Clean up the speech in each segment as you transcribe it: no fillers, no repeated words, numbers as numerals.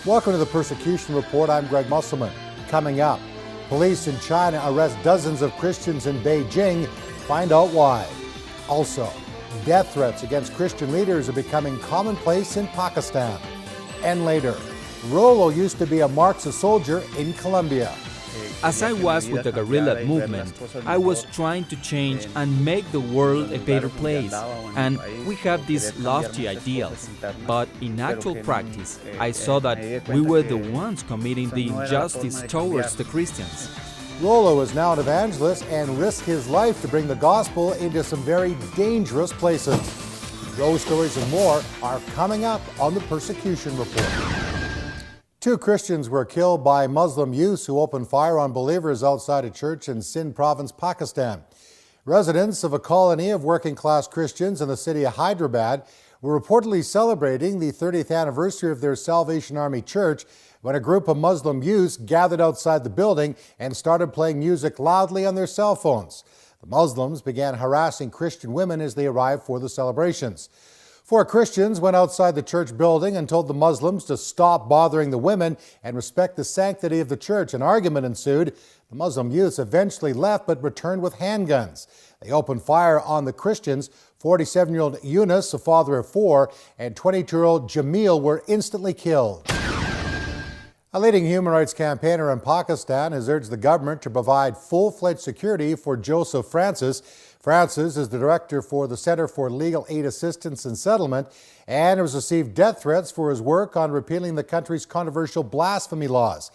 Welcome to the Persecution Report. I'm Greg Musselman. Coming up, police in China arrest dozens of Christians in Beijing. Find out why. Also, death threats against Christian leaders are becoming commonplace in Pakistan. And later, Rolo used to be a Marxist soldier in Colombia. As I was with the guerrilla movement, I was trying to change and make the world a better place. And we had these lofty ideals. But in actual practice, I saw that we were the ones committing the injustice towards the Christians. Rolo is now an evangelist and risked his life to bring the gospel into some very dangerous places. Those stories and more are coming up on the Persecution Report. 2 Christians were killed by Muslim youths who opened fire on believers outside a church in Sindh province, Pakistan. Residents of a colony of working-class Christians in the city of Hyderabad were reportedly celebrating the 30th anniversary of their Salvation Army church when a group of Muslim youths gathered outside the building and started playing music loudly on their cell phones. The Muslims began harassing Christian women as they arrived for the celebrations. 4 Christians went outside the church building and told the Muslims to stop bothering the women and respect the sanctity of the church. An argument ensued. The Muslim youths eventually left but returned with handguns. They opened fire on the Christians. 47-year-old Yunus, a father of 4, and 22-year-old Jamil were instantly killed. A leading human rights campaigner in Pakistan has urged the government to provide full-fledged security for Joseph Francis. Francis is the director for the Center for Legal Aid Assistance and Settlement and has received death threats for his work on repealing the country's controversial blasphemy laws.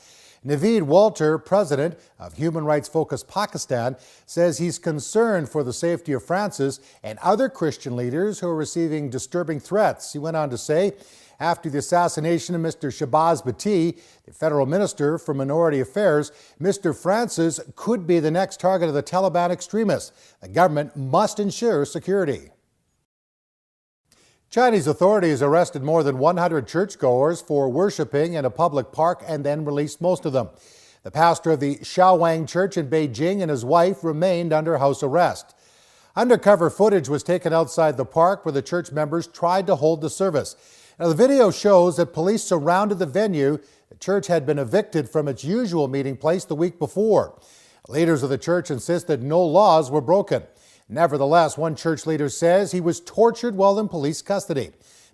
Naveed Walter, president of Human Rights Focus Pakistan, says he's concerned for the safety of Francis and other Christian leaders who are receiving disturbing threats. He went on to say, after the assassination of Mr. SHAHBAZ, the federal minister for minority affairs, Mr. Francis could be the next target of the Taliban extremists. The government must ensure security. Chinese authorities arrested more than 100 churchgoers for worshiping in a public park and then released most of them. The pastor of the Shaowang Church in Beijing and his wife remained under house arrest. Undercover footage was taken outside the park where the church members tried to hold the service. Now, the video shows that police surrounded the venue. The church had been evicted from its usual meeting place the week before. Leaders of the church insist that no laws were broken. Nevertheless, one church leader says he was tortured while in police custody.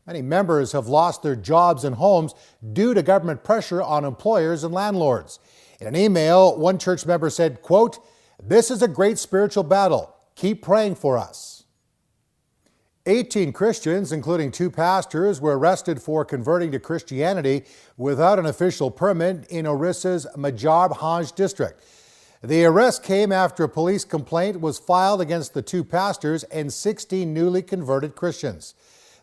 Many members have lost their jobs and homes due to government pressure on employers and landlords. In an email, one church member said, quote, "This is a great spiritual battle. Keep praying for us." 18 Christians, including 2 pastors, were arrested for converting to Christianity without an official permit in Orissa's Majarbhanj district. The arrest came after a police complaint was filed against the 2 pastors and 16 newly converted Christians.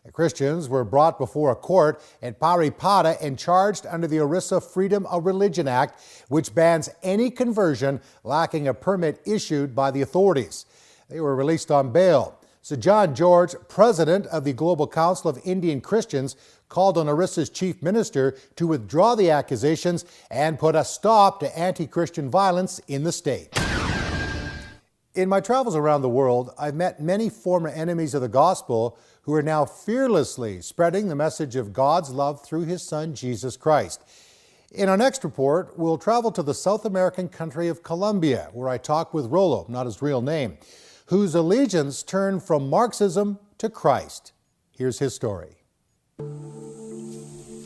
The Christians were brought before a court in Paripada and charged under the Orissa Freedom of Religion Act, which bans any conversion lacking a permit issued by the authorities. They were released on bail. Sir John George, president of the Global Council of Indian Christians, called on Orissa's chief minister to withdraw the accusations and put a stop to anti-Christian violence in the state. In my travels around the world, I've met many former enemies of the gospel who are now fearlessly spreading the message of God's love through his son, Jesus Christ. In our next report, we'll travel to the South American country of Colombia, where I talk with Rolo, not his real name, whose allegiance turned from Marxism to Christ. Here's his story.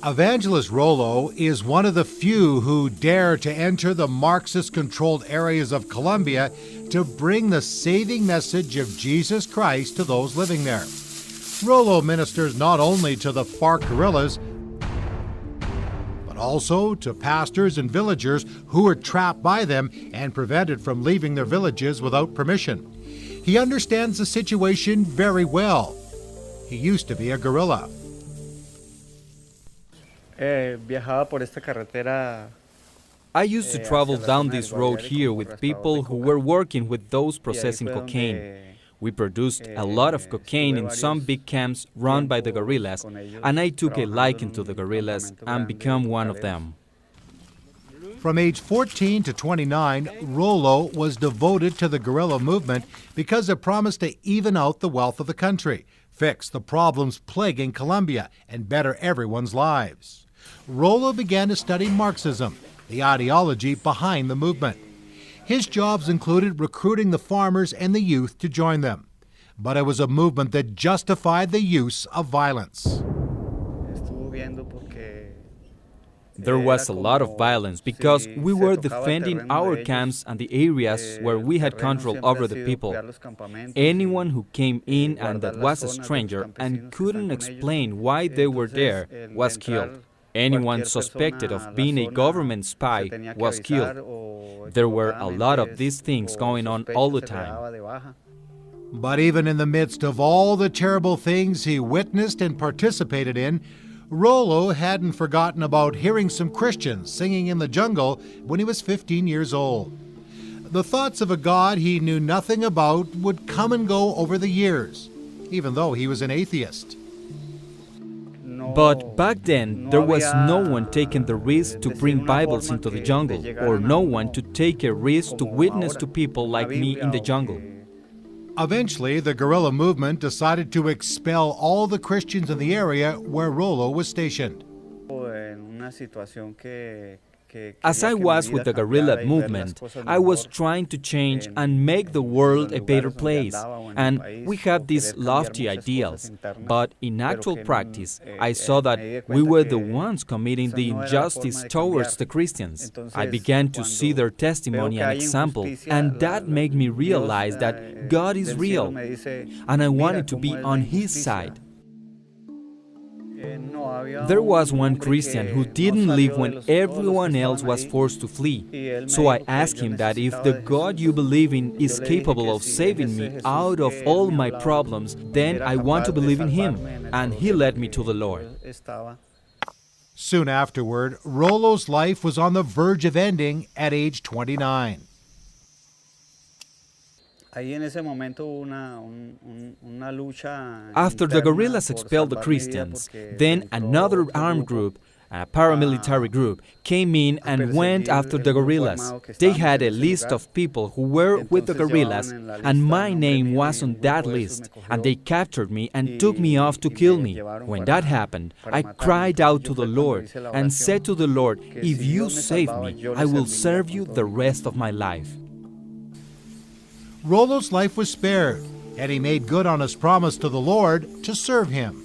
Evangelist Rolo is one of the few who dare to enter the Marxist-controlled areas of Colombia to bring the saving message of Jesus Christ to those living there. Rolo ministers not only to the FARC guerrillas, but also to pastors and villagers who are trapped by them and prevented from leaving their villages without permission. He understands the situation very well. He used to be a guerrilla. I used to travel down this road here with people who were working with those processing cocaine. We produced a lot of cocaine in some big camps run by the guerrillas, and I took a liking to the guerrillas and became one of them. From age 14 to 29, Rolo was devoted to the guerrilla movement because it promised to even out the wealth of the country, fix the problems plaguing Colombia, and better everyone's lives. Rolo began to study Marxism, the ideology behind the movement. His jobs included recruiting the farmers and the youth to join them. But it was a movement that justified the use of violence. There was a lot of violence because we were defending our camps and the areas where we had control over the people. Anyone who came in and that was a stranger and couldn't explain why they were there was killed. Anyone suspected of being a government spy was killed. There were a lot of these things going on all the time. But even in the midst of all the terrible things he witnessed and participated in, Rolo hadn't forgotten about hearing some Christians singing in the jungle when he was 15 years old. The thoughts of a God he knew nothing about would come and go over the years, even though he was an atheist. But back then, there was no one taking the risk to bring Bibles into the jungle, or no one to take a risk to witness to people like me in the jungle. Eventually, the guerrilla movement decided to expel all the Christians in the area where Rolo was stationed. As I was with the guerrilla movement, I was trying to change and make the world a better place. And we had these lofty ideals. But in actual practice, I saw that we were the ones committing the injustice towards the Christians. I began to see their testimony and example, and that made me realize that God is real, and I wanted to be on His side. There was one Christian who didn't leave when everyone else was forced to flee. So I asked him that if the God you believe in is capable of saving me out of all my problems, then I want to believe in Him. And he led me to the Lord. Soon afterward, Rolo's life was on the verge of ending at age 29. After the guerrillas expelled the Christians, then another armed group, a paramilitary group, came in and went after the guerrillas. They had a list of people who were with the guerrillas, and my name was on that list, and they captured me and took me off to kill me. When that happened, I cried out to the Lord and said to the Lord, "If you save me, I will serve you the rest of my life." Rolo's life was spared, and he made good on his promise to the Lord to serve Him.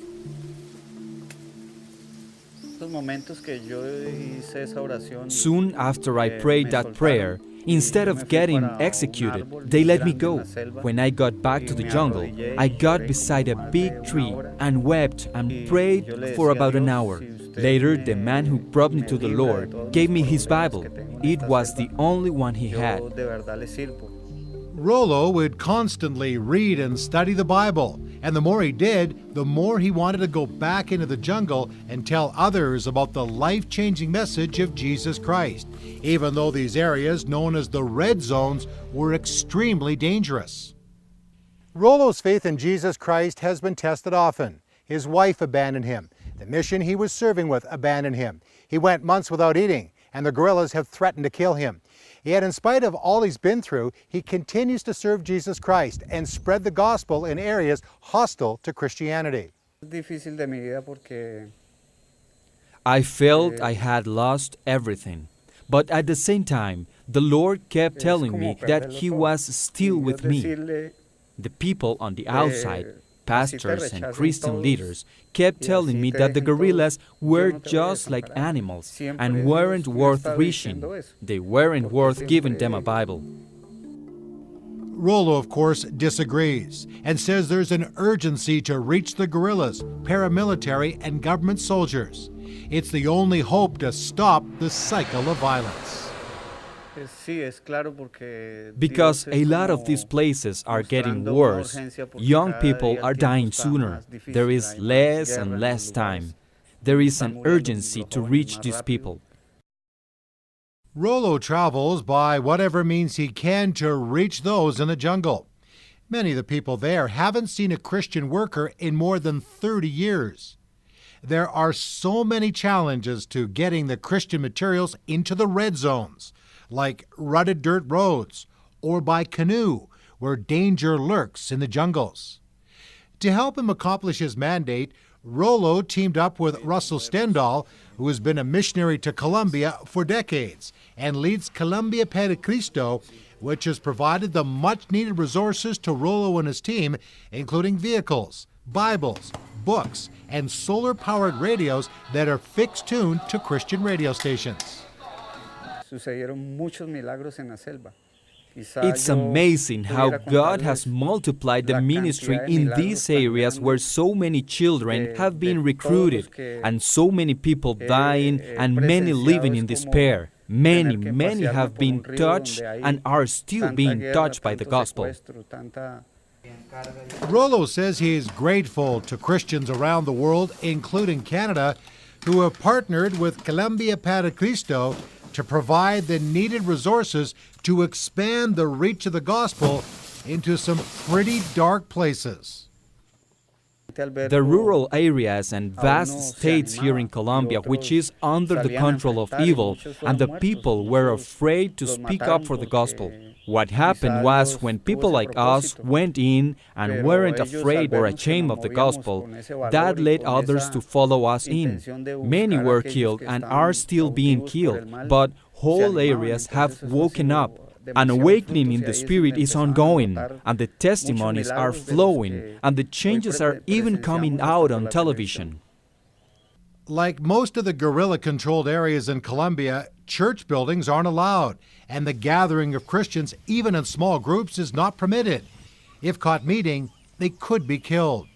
Soon after I prayed that prayer, instead of getting executed, they let me go. When I got back to the jungle, I got beside a big tree and wept and prayed for about an hour. Later, the man who brought me to the Lord gave me his Bible. It was the only one he had. Rolo would constantly read and study the Bible, and the more he did, the more he wanted to go back into the jungle and tell others about the life-changing message of Jesus Christ, even though these areas, known as the red zones, were extremely dangerous. Rolo's faith in Jesus Christ has been tested often. His wife abandoned him. The mission he was serving with abandoned him. He went months without eating, and the guerrillas have threatened to kill him. Yet in spite of all he's been through, he continues to serve Jesus Christ and spread the gospel in areas hostile to Christianity. I felt I had lost everything. But at the same time, the Lord kept telling me that He was still with me. The people on the outside, pastors and Christian leaders, kept telling me that the guerrillas were just like animals and weren't worth reaching. They weren't worth giving them a Bible. Rolo, of course, disagrees and says there's an urgency to reach the guerrillas, paramilitary, and government soldiers. It's the only hope to stop the cycle of violence. Because a lot of these places are getting worse. Young people are dying sooner. There is less and less time. There is an urgency to reach these people. Rolo travels by whatever means he can to reach those in the jungle. Many of the people there haven't seen a Christian worker in more than 30 years. There are so many challenges to getting the Christian materials into the red zones, like rutted dirt roads, or by canoe, where danger lurks in the jungles. To help him accomplish his mandate, Rolo teamed up with Russell Stendhal, who has been a missionary to Colombia for decades and leads Colombia para Cristo, which has provided the much-needed resources to Rolo and his team, including vehicles, Bibles, books, and solar-powered radios that are fixed-tuned to Christian radio stations. Sucedieron muchos milagros en la selva. It's amazing how God has multiplied the ministry in these areas where so many children have been recruited and so many people dying and many living in despair. Many have been touched and are still being touched by the gospel. Rolo says he is grateful to Christians around the world, including Canada, who have partnered with Colombia para Cristo to provide the needed resources to expand the reach of the gospel into some pretty dark places. The rural areas and vast states here in Colombia, which is under the control of evil, and the people were afraid to speak up for the gospel. What happened was when people like us went in and weren't afraid or ashamed of the gospel, that led others to follow us in. Many were killed and are still being killed, but whole areas have woken up. An awakening in the Spirit is ongoing, and the testimonies are flowing, and the changes are even coming out on television. Like most of the guerrilla-controlled areas in Colombia, church buildings aren't allowed, and the gathering of Christians, even in small groups, is not permitted. If caught meeting, they could be killed.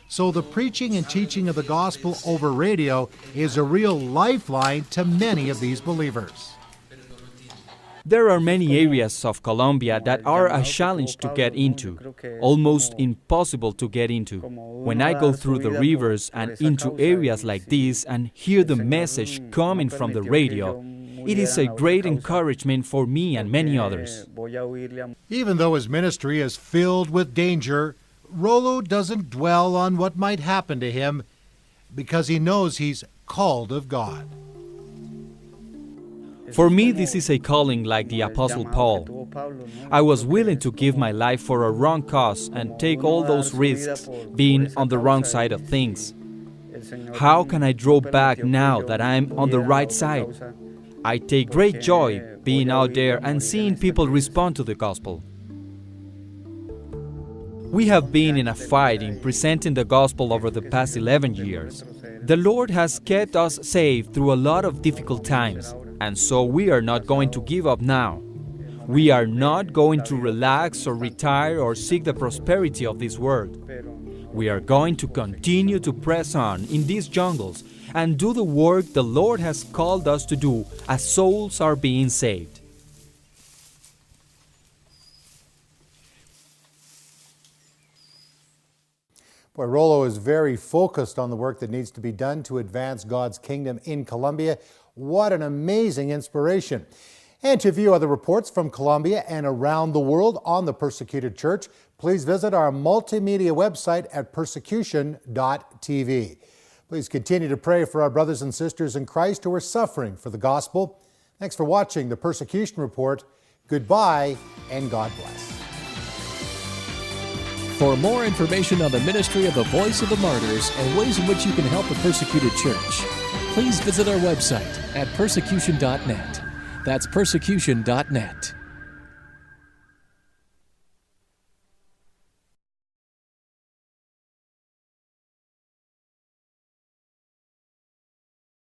So the preaching and teaching of the gospel over radio is a real lifeline to many of these believers. There are many areas of Colombia that are a challenge to get into, almost impossible to get into. When I go through the rivers and into areas like this and hear the message coming from the radio, it is a great encouragement for me and many others. Even though his ministry is filled with danger, Rolo doesn't dwell on what might happen to him because he knows he's called of God. For me, this is a calling like the Apostle Paul. I was willing to give my life for a wrong cause and take all those risks being on the wrong side of things. How can I draw back now that I'm on the right side? I take great joy being out there and seeing people respond to the gospel. We have been in a fight in presenting the gospel over the past 11 years. The Lord has kept us safe through a lot of difficult times, and so we are not going to give up now. We are not going to relax or retire or seek the prosperity of this world. We are going to continue to press on in these jungles and do the work the Lord has called us to do as souls are being saved. Boy, Rolo is very focused on the work that needs to be done to advance God's kingdom in Colombia. What an amazing inspiration. And to view other reports from Colombia and around the world on the persecuted church, please visit our multimedia website at persecution.tv. Please continue to pray for our brothers and sisters in Christ who are suffering for the gospel. Thanks for watching the Persecution Report. Goodbye and God bless. For more information on the ministry of the Voice of the Martyrs and ways in which you can help the persecuted church, please visit our website at persecution.net. That's persecution.net.